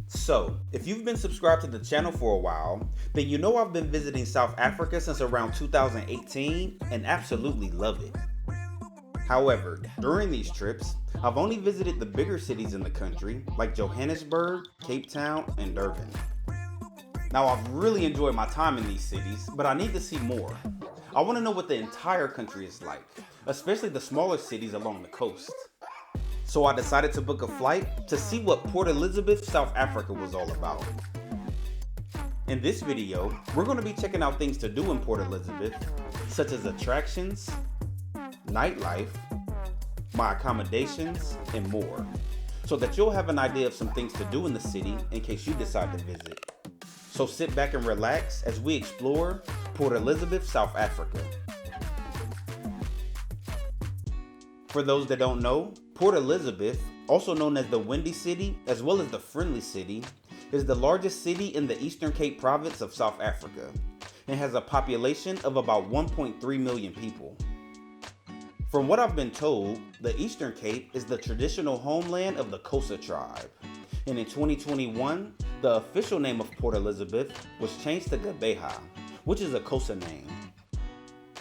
So, if you've been subscribed to the channel for a while, then you know I've been visiting South Africa since around 2018 and absolutely love it. However, during these trips, I've only visited the bigger cities in the country like Johannesburg, Cape Town, and Durban. Now, I've really enjoyed my time in these cities, but I need to see more. I want to know what the entire country is like, especially the smaller cities along the coast. So I decided to book a flight to see what Port Elizabeth, South Africa was all about. In this video, we're going to be checking out things to do in Port Elizabeth, such as attractions, nightlife, my accommodations, and more, so that you'll have an idea of some things to do in the city in case you decide to visit. So sit back and relax as we explore Port Elizabeth, South Africa. For those that don't know, Port Elizabeth, also known as the Windy City as well as the Friendly City, is the largest city in the Eastern Cape province of South Africa and has a population of about 1.3 million people. From what I've been told, the Eastern Cape is the traditional homeland of the Xhosa tribe, and in 2021, the official name of Port Elizabeth was changed to Gqeberha, which is a Xhosa name.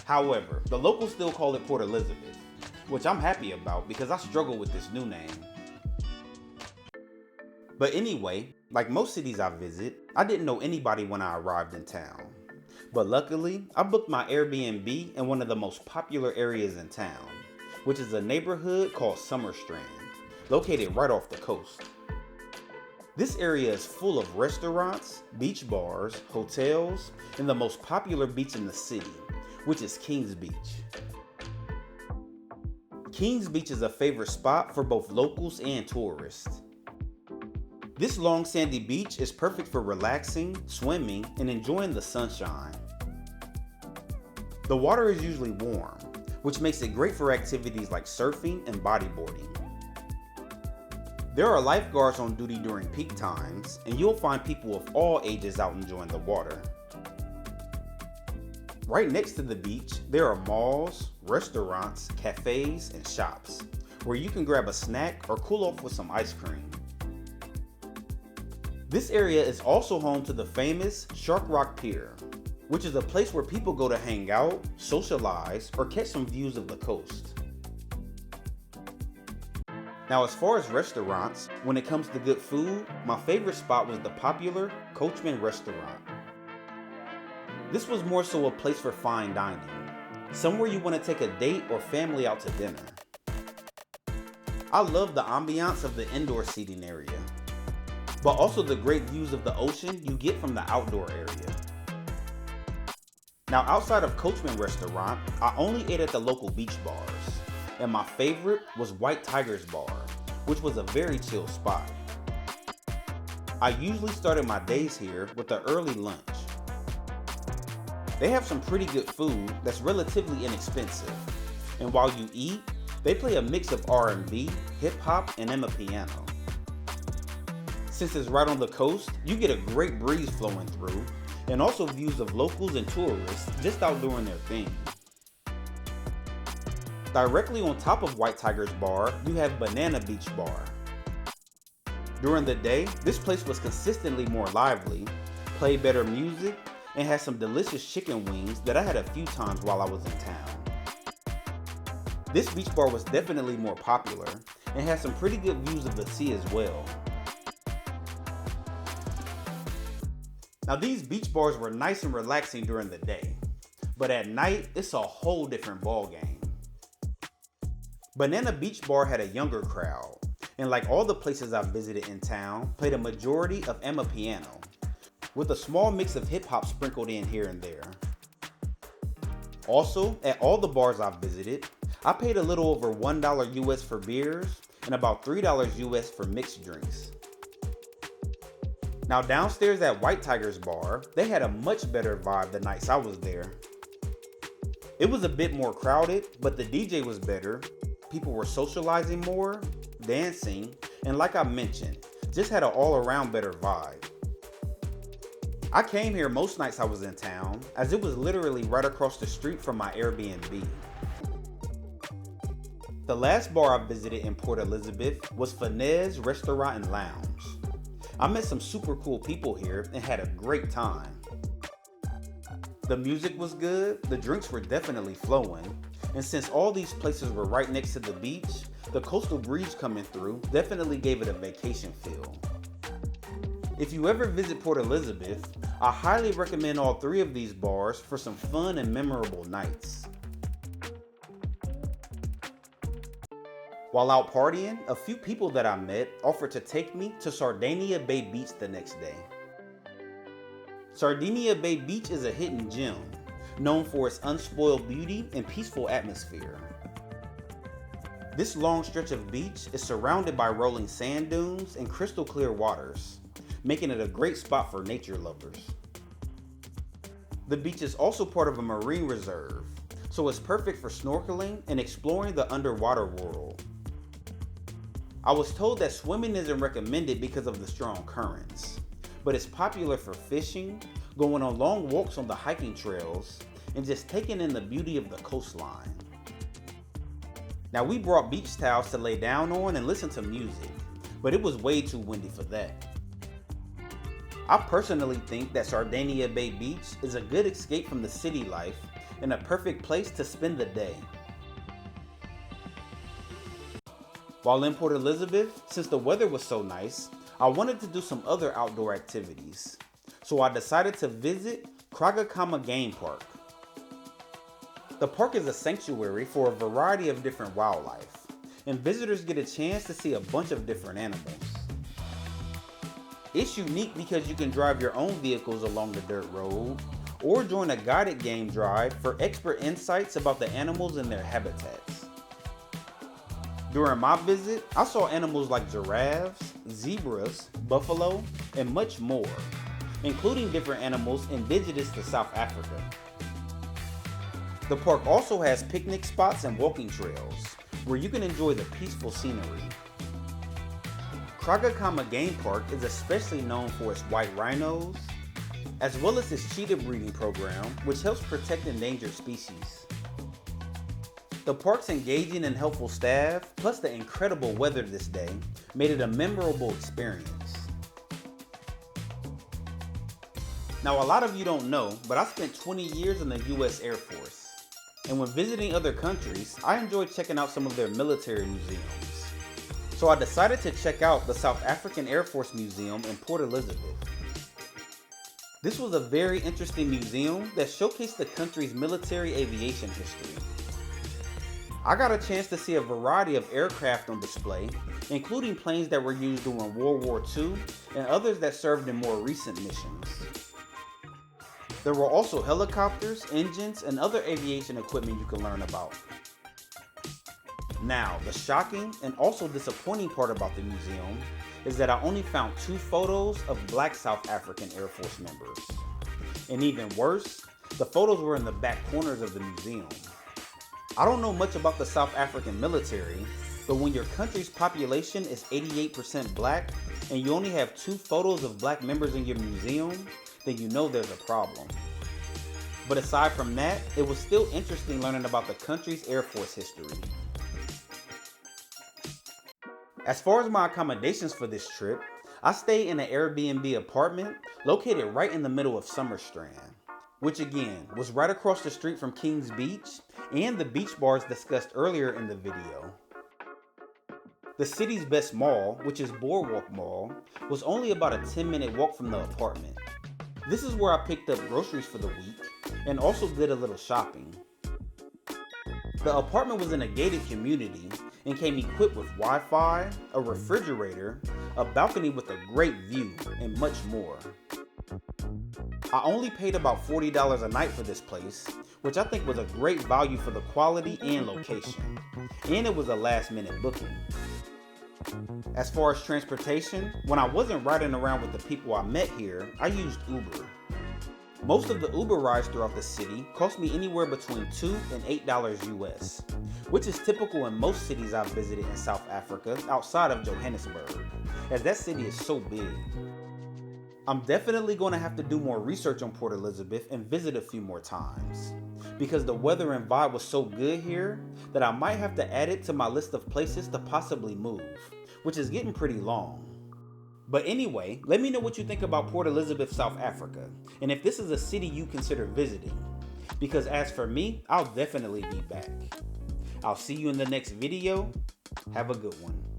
However, the locals still call it Port Elizabeth, which I'm happy about because I struggle with this new name. But anyway, like most cities I visit, I didn't know anybody when I arrived in town. But luckily, I booked my Airbnb in one of the most popular areas in town, which is a neighborhood called Summerstrand, located right off the coast. This area is full of restaurants, beach bars, hotels, and the most popular beach in the city, which is Kings Beach. Kings Beach is a favorite spot for both locals and tourists. This long sandy beach is perfect for relaxing, swimming, and enjoying the sunshine. The water is usually warm, which makes it great for activities like surfing and bodyboarding. There are lifeguards on duty during peak times, and you'll find people of all ages out enjoying the water. Right next to the beach, there are malls, restaurants, cafes, and shops, where you can grab a snack or cool off with some ice cream. This area is also home to the famous Shark Rock Pier, which is a place where people go to hang out, socialize, or catch some views of the coast. Now, as far as restaurants, when it comes to good food, my favorite spot was the popular Coachman restaurant. This was more so a place for fine dining, somewhere you want to take a date or family out to dinner. I love the ambiance of the indoor seating area, but also the great views of the ocean you get from the outdoor area. Now, outside of Coachman restaurant, I only ate at the local beach bars, and my favorite was White Tiger's Bar, which was a very chill spot. I usually started my days here with an early lunch. They have some pretty good food that's relatively inexpensive, and while you eat, they play a mix of R&B, hip-hop, and amapiano. Since it's right on the coast, you get a great breeze flowing through, and also views of locals and tourists just out doing their thing. Directly on top of White Tiger's Bar, you have Banana Beach Bar. During the day, this place was consistently more lively, played better music, and had some delicious chicken wings that I had a few times while I was in town. This beach bar was definitely more popular, and had some pretty good views of the sea as well. Now, these beach bars were nice and relaxing during the day, but at night, it's a whole different ballgame. Banana Beach Bar had a younger crowd, and like all the places I've visited in town, played a majority of amapiano, with a small mix of hip-hop sprinkled in here and there. Also, at all the bars I've visited, I paid a little over $1 US for beers and about $3 US for mixed drinks. Now, downstairs at White Tiger's Bar, they had a much better vibe the nights I was there. It was a bit more crowded, but the DJ was better, people were socializing more, dancing, and like I mentioned, just had an all-around better vibe. I came here most nights I was in town, as it was literally right across the street from my Airbnb. The last bar I visited in Port Elizabeth was Finesse Restaurant and Lounge. I met some super cool people here and had a great time. The music was good, the drinks were definitely flowing, and since all these places were right next to the beach, the coastal breeze coming through definitely gave it a vacation feel. If you ever visit Port Elizabeth, I highly recommend all three of these bars for some fun and memorable nights. While out partying, a few people that I met offered to take me to Sardinia Bay Beach the next day. Sardinia Bay Beach is a hidden gem, known for its unspoiled beauty and peaceful atmosphere. This long stretch of beach is surrounded by rolling sand dunes and crystal clear waters, making it a great spot for nature lovers. The beach is also part of a marine reserve, so it's perfect for snorkeling and exploring the underwater world. I was told that swimming isn't recommended because of the strong currents, but it's popular for fishing, going on long walks on the hiking trails, and just taking in the beauty of the coastline. Now, we brought beach towels to lay down on and listen to music, but it was way too windy for that. I personally think that Sardinia Bay Beach is a good escape from the city life and a perfect place to spend the day. While in Port Elizabeth, since the weather was so nice, I wanted to do some other outdoor activities. So I decided to visit Kakama Game Park. The park is a sanctuary for a variety of different wildlife, and visitors get a chance to see a bunch of different animals. It's unique because you can drive your own vehicles along the dirt road, or join a guided game drive for expert insights about the animals and their habitats. During my visit, I saw animals like giraffes, zebras, buffalo, and much more, including different animals indigenous to South Africa. The park also has picnic spots and walking trails, where you can enjoy the peaceful scenery. Kakama Game Park is especially known for its white rhinos, as well as its cheetah breeding program, which helps protect endangered species. The park's engaging and helpful staff, plus the incredible weather this day, made it a memorable experience. Now, a lot of you don't know, but I spent 20 years in the US Air Force. And when visiting other countries, I enjoy checking out some of their military museums. So I decided to check out the South African Air Force Museum in Port Elizabeth. This was a very interesting museum that showcased the country's military aviation history. I got a chance to see a variety of aircraft on display, including planes that were used during World War II and others that served in more recent missions. There were also helicopters, engines, and other aviation equipment you can learn about. Now, the shocking and also disappointing part about the museum is that I only found 2 photos of Black South African Air Force members. And even worse, the photos were in the back corners of the museum. I don't know much about the South African military, but when your country's population is 88% black and you only have 2 photos of black members in your museum, then you know there's a problem. But aside from that, it was still interesting learning about the country's Air Force history. As far as my accommodations for this trip, I stayed in an Airbnb apartment located right in the middle of Summerstrand, which again was right across the street from Kings Beach and the beach bars discussed earlier in the video. The city's best mall, which is Boardwalk Mall, was only about a 10-minute walk from the apartment. This is where I picked up groceries for the week and also did a little shopping. The apartment was in a gated community and came equipped with Wi-Fi, a refrigerator, a balcony with a great view, and much more. I only paid about $40 a night for this place, which I think was a great value for the quality and location, and it was a last-minute booking. As far as transportation, when I wasn't riding around with the people I met here, I used Uber. Most of the Uber rides throughout the city cost me anywhere between $2 and $8 US, which is typical in most cities I've visited in South Africa outside of Johannesburg, as that city is so big. I'm definitely going to have to do more research on Port Elizabeth and visit a few more times, because the weather and vibe was so good here that I might have to add it to my list of places to possibly move, which is getting pretty long. But anyway, let me know what you think about Port Elizabeth, South Africa, and if this is a city you consider visiting. Because as for me, I'll definitely be back. I'll see you in the next video. Have a good one.